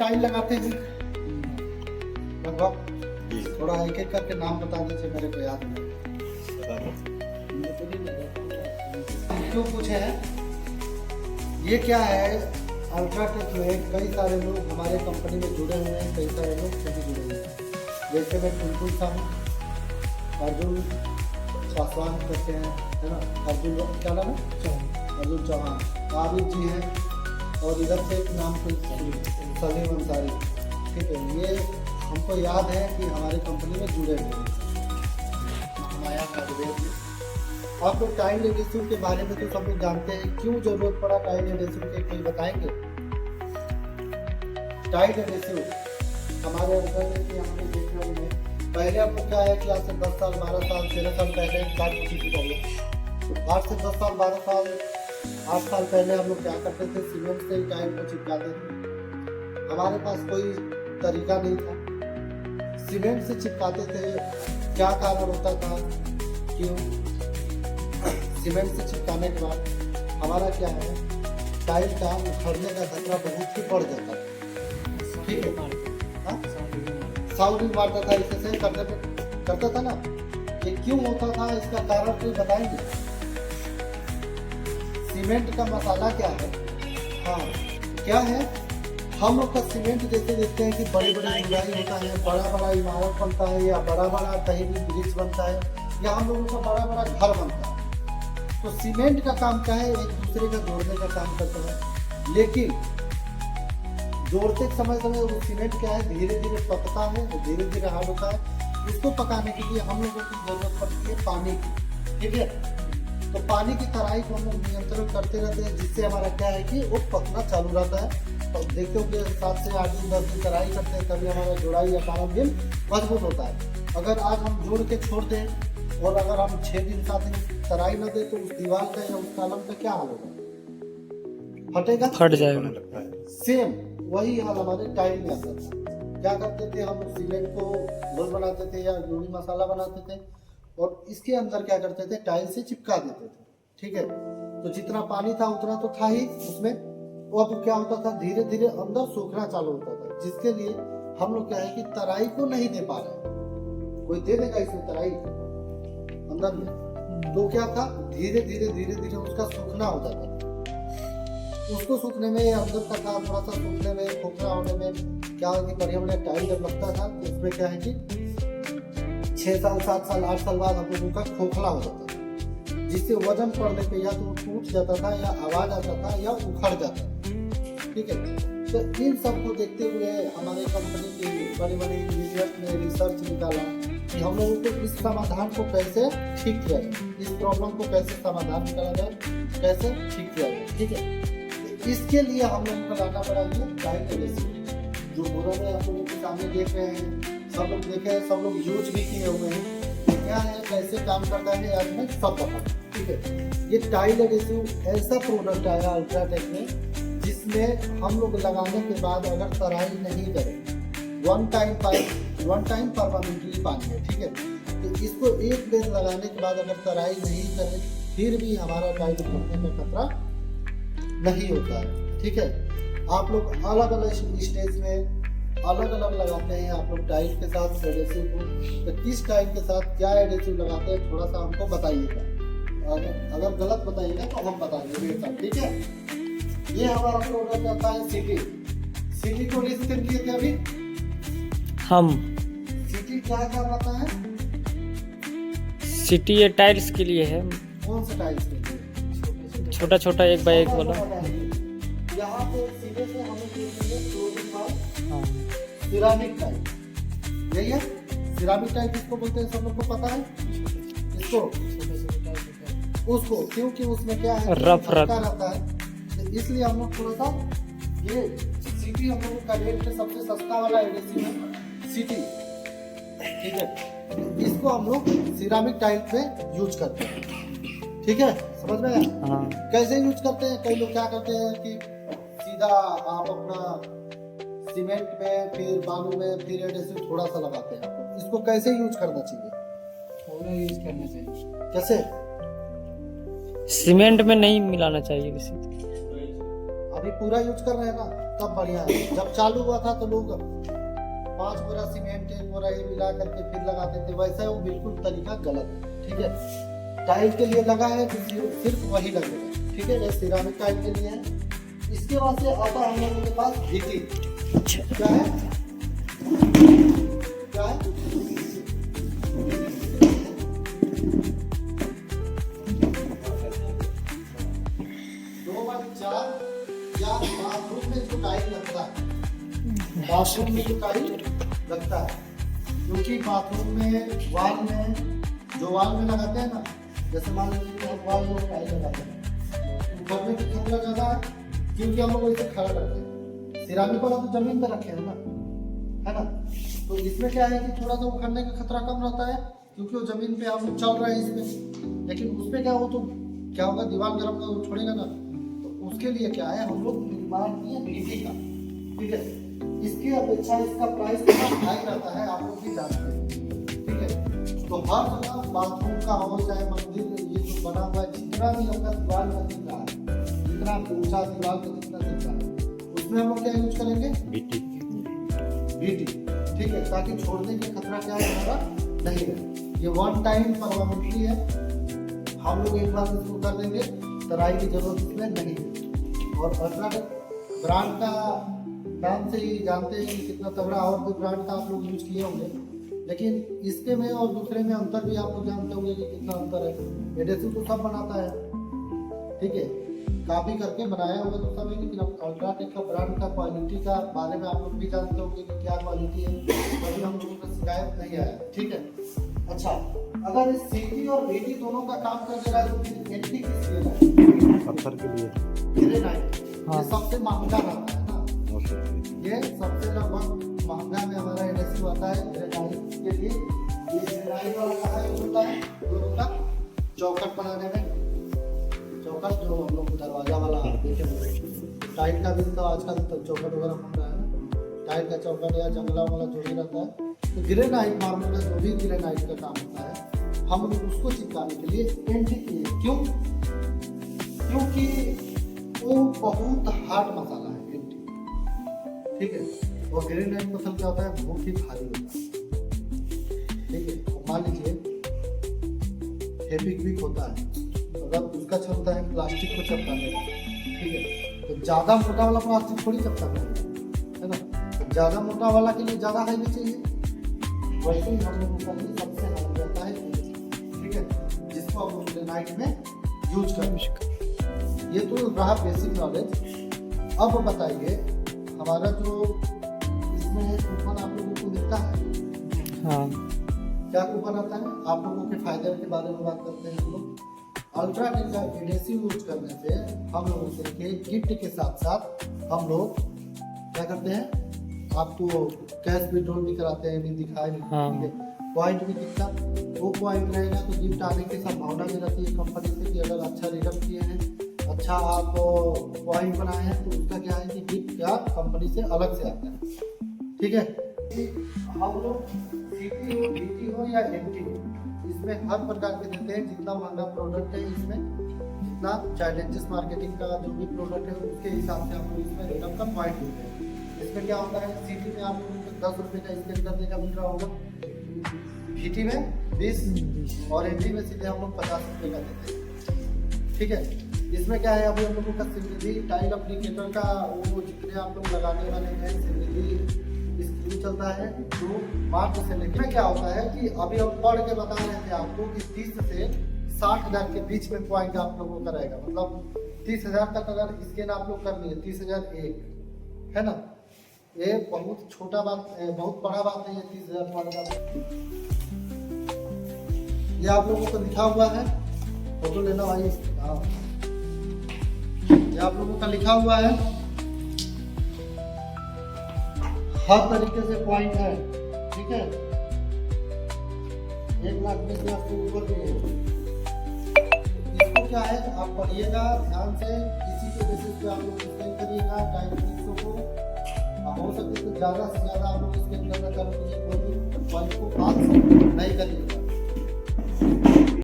Tile लगाते हैं लगभग। थोड़ा एक एक करके नाम बता दीजिए, मेरे को याद नहीं। क्यों पूछे हैं, ये क्या है, अल्ट्राटेक में कई सारे लोग हमारे कंपनी में जुड़े हुए हैं, कई सारे लोग नहीं जुड़े हुए हैं। जैसे मैं टुनटुन सा हूँ, अर्जुन पासवान करते हैं, है ना, अर्जुन क्या नाम है, अर्जुन चौहान, आबिद जी हैं, और इधर से एक नाम सलीम अंसारी। ठीक है, ये हमको याद है कि हमारी कंपनी में जुड़े हुए हैं। माया हार्डवेयर में आप लोग टाइल एडेसिव के बारे में तो सब लोग जानते हैं, क्यों जरूरत पड़ा टाइल एडेसिव के, कोई बताएंगे? टाइल एडेसिव हमारे अंदर हमने देखने में पहले आपको क्या है कि आज से 10 साल 12 साल 13 साल पहले बात की चाहिए। 8 से 10 साल 12 साल 8 साल पहले हम लोग क्या करते थे, सीमेंट से टाइल को चिपकाते थे। हमारे पास कोई तरीका नहीं था, सीमेंट से चिपकाते थे। क्या कारण होता था, क्यों सीमेंट से चिपकाने के बाद हमारा क्या है, टाइल का उखड़ने का खतरा बहुत ही बढ़ जाता था। ठीक है, साउंड भी मारता था, इसे सही करता था ना। ये क्यों होता था, इसका कारण कोई बताएंगे? सीमेंट का मसाला क्या है? हाँ, क्या है, हम लोग का सीमेंट जैसे देखते हैं कि बड़े बड़े ऊंचाई होता है, बड़ा बड़ा इमारत बनता है, या बड़ा बड़ा कहीं भी ब्रिज बनता है, या हम लोगों का बड़ा बड़ा घर बनता है। तो सीमेंट का काम क्या है, एक दूसरे का जोड़ने का काम करता है। लेकिन जोड़ते समय वो सीमेंट क्या है, धीरे धीरे पकता है, धीरे धीरे हार्ड होता है। इसको पकाने के लिए हम लोगों की जरूरत पड़ती है पानी की। ठीक है, तो पानी की तराई को हम लोग नियंत्रण करते रहते हैं, जिससे हमारा क्या है कि वो पकना चालू रहता है। तो देखते हो कि 7 से 8 दिन 10 दिन तराई करते हैं, तभी हमारा जोड़ाई या कालम दिन मजबूत होता है। अगर आज हम जोड़ के छोड़ दें और अगर हम 6 दिन 7 दिन तराई न दें, तो उस दीवार का या उस कालम का क्या हाल होगा, फटेगा, फट जाएगा। सेम वही हाल हमारे टाइल में आता था। क्या करते थे, हम सीमेंट को घोल बनाते थे या यूनी मसाला बनाते थे, और इसके अंदर क्या करते थे, टाइल से चिपका देते थे। ठीक है, तो जितना पानी था उतना तो था ही उसमें, वो अब क्या होता था, धीरे धीरे अंदर सूखना चालू होता था, जिसके लिए हम लोग क्या है कि तराई को नहीं दे पा रहे। कोई दे देगा इसमें तराई अंदर में, तो क्या था, धीरे धीरे उसका सूखना हो जाता था। उसको सूखने में, अंदर का काम थोड़ा सा सूखने में, खोखला होने में क्या है कि बढ़िया बढ़िया टाइल जब लगता था, तो उसमें क्या है कि 6 साल 7 साल 8 साल बाद हम लोगों का खोखला हो जाता था, जिससे वजन पड़ने पे या तो टूट जाता था, या आवाज आता था, या उखड़ जाता था। ठीक है, तो इन सब को देखते हुए हमारे कंपनी के बड़े बड़े इंजीनियर्स ने रिसर्च निकाला कि हम लोगों को इस समाधान को कैसे ठीक किया जाए, इस प्रॉब्लम को कैसे समाधान निकाला जाए, कैसे ठीक किया जाए। ठीक है, इसके लिए हम लोगों को लाना पड़ा ये टाइल एडेसिव, जो बोरा में आप लोगों के सामने देख रहे हैं, सब लोग देखे हैं, सब लोग यूज भी किए हुए हैं। क्या है, कैसे काम करता है, आज मैं सब बता। ठीक है, ये टाइल एडेसिव ऐसा प्रोडक्ट आया अल्ट्राटेक में, जिसमें हम लोग लगाने के बाद अगर तराई नहीं करें, वन टाइम परमानेंटली पानी है। ठीक है, तो इसको एक बेर लगाने के बाद अगर तराई नहीं करें, फिर भी हमारा टाइल फटने का खतरा नहीं होता है। ठीक है, आप लोग अलग अलग स्टेज में अलग अलग लगाते हैं आप लोग टाइल के साथ एडेसिव को, तो किस टाइल के साथ क्या एडेसिव लगाते हैं, थोड़ा सा हमको बताइएगा। अगर गलत बताइएगा तो हम बताएंगे मेरे साथ। ठीक है, ये हमारा प्रोडक्ट आता है सिटी को रजिस्टर किए थे अभी हम। सिटी क्या रहता है, सिटी ये टाइल्स के लिए है, कौन सा टाइल्स के लिए, छोटा छोटा 1 बाय 1 वाला। यहाँ पे सीधे से हमें सिरामिक टाइल, यही है सिरामिक टाइल किसको बोलते हैं, सब लोग को पता है इसको, उसको, क्योंकि उसमें क्या है, रफ रहता है, इसलिए हम लोग थोड़ा सा ये सिटी हम लोग का रेट में सबसे सस्ता वाला एडेसिव है सिटी। ठीक है, इसको हम लोग सिरामिक टाइल पे यूज करते हैं। ठीक है, समझ में आया? हाँ। कैसे यूज करते हैं, कई लोग क्या करते हैं कि सीधा आप अपना सीमेंट में, फिर बालू में, फिर एडेसिव थोड़ा सा लगाते हैं। इसको कैसे यूज करना चाहिए, थोड़ा यूज करना चाहिए। कैसे? सीमेंट में नहीं मिलाना चाहिए वैसे। अभी पूरा यूज कर रहे हैं ना, तब बढ़िया है। जब चालू हुआ था तो लोग 5 बोरा सीमेंट 1 बोरा ये मिला करके फिर लगाते थे, वैसा वो बिल्कुल तरीका गलत है। ठीक है, टाइल के लिए लगा है तो सिर्फ वही लगेगा। ठीक है, ये सिरामिक टाइल के लिए है। इसके बाद से आता है हम लोगों के पास VT। क्या है, क्या है? 2x4 या बाथरूम में जो टाइल लगता है, बाथरूम में जो टाइल लगता है, क्योंकि बाथरूम में वाल में जो वाल में लगाते हैं ना, जैसे मान लीजिए हम वाल में टाइल लगाते हैं, उखड़ने की खतरा ज्यादा है, क्योंकि हम लोग इसे खड़ा करते हैं। सिरामिक वाला तो जमीन पर रखे हैं ना, है ना, तो इसमें क्या है कि थोड़ा सा उखड़ने का खतरा कम रहता है, क्योंकि वो जमीन पे हम चल रहे हैं इसमें। लेकिन उसमें क्या हो तो क्या होगा, दीवार गर्म का वो छोड़ेगा ना, तो उसके लिए क्या है, हम लोग निर्माण किए VT का। ठीक है, इसकी अपेक्षा इसका प्राइस थोड़ा हाई रहता है, आप लोग भी जानते हैं। ठीक है, तो हर जगह बाथरूम का हो चाहे मंदिर, ये जो बना हुआ है, जितना भी आपका दीवार का दिख रहा है, जितना ऊंचा दीवार का जितना दिख रहा है, उसमें हम लोग क्या यूज करेंगे, VT। ठीक है, ताकि छोड़ने का खतरा क्या है हमारा नहीं है। ये वन टाइम परमानेंटली है, हम लोग एक बार इसको कर देंगे, तराई की जरूरत इसमें नहीं है। और अल्ट्राटेक ब्रांड का नाम से ही जानते हैं कि कितना तगड़ा, और कोई ब्रांड का आप लोग यूज किए होंगे, लेकिन इसके में और दूसरे में अंतर भी आप लोग जानते होंगे कि कितना अंतर है। एडेसिव तो सब बनाता है, ठीक है, कॉपी करके बनाया होगा तो सब है, लेकिन अल्ट्राटेक का ब्रांड का क्वालिटी का बारे में आप लोग भी जानते होंगे कि क्या क्वालिटी है, कभी हम लोगों को शिकायत नहीं आया। ठीक है, अच्छा, अगर इस CT और VT दोनों का काम कर दे रहा है तो फिर NT किस लिए है? पत्थर के लिए, ग्रेनाइट। हाँ। ये सबसे महंगा रहता है ना, ये सबसे लगभग महंगा में हमारा एडेसिव आता है ग्रेनाइट के लिए। ये ग्रेनाइट वाला कहाँ यूज होता है, दोनों का चौखट बनाने में, चौखट जो हम लोग दरवाजा वाला देखे, टाइल का भी तो आजकल तो चौखट वगैरह बन रहा है ना, टाइल का चौखट या जंगला वाला जो भी रहता है, तो ग्रेनाइट मार्बल का जो भी ग्रेनाइट का काम होता है, हम लोग उसको चिपकाने के लिए NT किए। क्यों? क्योंकि वो बहुत हार्ड मसाला है NT। ठीक है, और ग्रेनाइट मसाला क्या होता है, बहुत ही भारी होता है। ठीक है, तो मान लीजिए फेविक्विक होता है, अगर उसका क्षमता है प्लास्टिक को चिपकाने का, ठीक है, तो ज़्यादा मोटा वाला प्लास्टिक थोड़ी चिपकाना है ना, तो ज़्यादा मोटा वाला के लिए ज़्यादा हाई भी चाहिए, वैसे ही हम लोगों का लिए सबसे हाई रहता है। ठीक है, जिसको हम लोग ग्रेनाइट में यूज करें। ये तो रहा बेसिक नॉलेज। अब बताइए, हमारा जो इसमें कूपन आप लोगों को मिलता है, हाँ, क्या कूपन आता है, आप लोगों के फायदे के बारे में बात करते हैं हम लोग। अल्ट्राटेक का एडेसिव यूज करने से हम लोगों से गिफ्ट के साथ साथ हम लोग क्या करते हैं, आपको कैश विड्रॉल भी कराते हैं, भी दिखाए भी, हाँ। ठीक है, पॉइंट भी दिखता, वो पॉइंट रहेगा तो गिफ्ट आने की संभावना भी रहती है कंपनी से, कि अगर अच्छा रिजल्ट किए हैं, अच्छा आप पॉइंट बनाए हैं, तो उसका क्या है कि गिफ्ट क्या कंपनी से अलग से आता है। ठीक है, हम लोग CT हो, VT हो या NT, इसमें हर प्रकार के देते हैं। जितना महंगा प्रोडक्ट है, इसमें जितना चैलेंजेस मार्केटिंग का जो भी प्रोडक्ट है, उसके हिसाब से आपको इसमें रिटर्न का पॉइंट मिलते हैं। इसमें क्या होता है, CT में आप लोगों को 10 रुपये का स्केन करने का मिल रहा होगा, VT में 20 और NT में सीधे हम लोग 50 रुपये का देते हैं। ठीक है, इसमें क्या है, अभी हम लोगों का सिमरिधी टाइल एप्लीकेटर का वो जितने आप लोग लगाने वाले हैं, सिमरिधी स्कीम चलता है जो मार्च से लेकर, क्या होता है कि अभी हम पढ़ के बता रहे थे आपको कि 30 से 60,000 के बीच में पॉइंट आप लोगों का रहेगा, मतलब 30,000 तक अगर स्कैन आप लोग कर लिए, 30,001 है ना, ये बहुत छोटा बात, बहुत बड़ा बात है ये 30,000 वाला बात। ये आप लोगों को लिखा हुआ है, फोटो लेना भाई, हाँ, ये आप लोगों का लिखा हुआ है, हर तरीके से पॉइंट है। ठीक है, 1,20,000 से ऊपर भी है। इसको क्या है, आप पढ़िएगा ध्यान से, इसी के बेसिस पे आप लोग स्कैन करिएगा टाइम फिक्सों को। हो सके तो ज़्यादा से ज़्यादा आप लोग स्कैन करना चालू कीजिए, कोई भी पॉइंट को हाथ से नहीं करिएगा।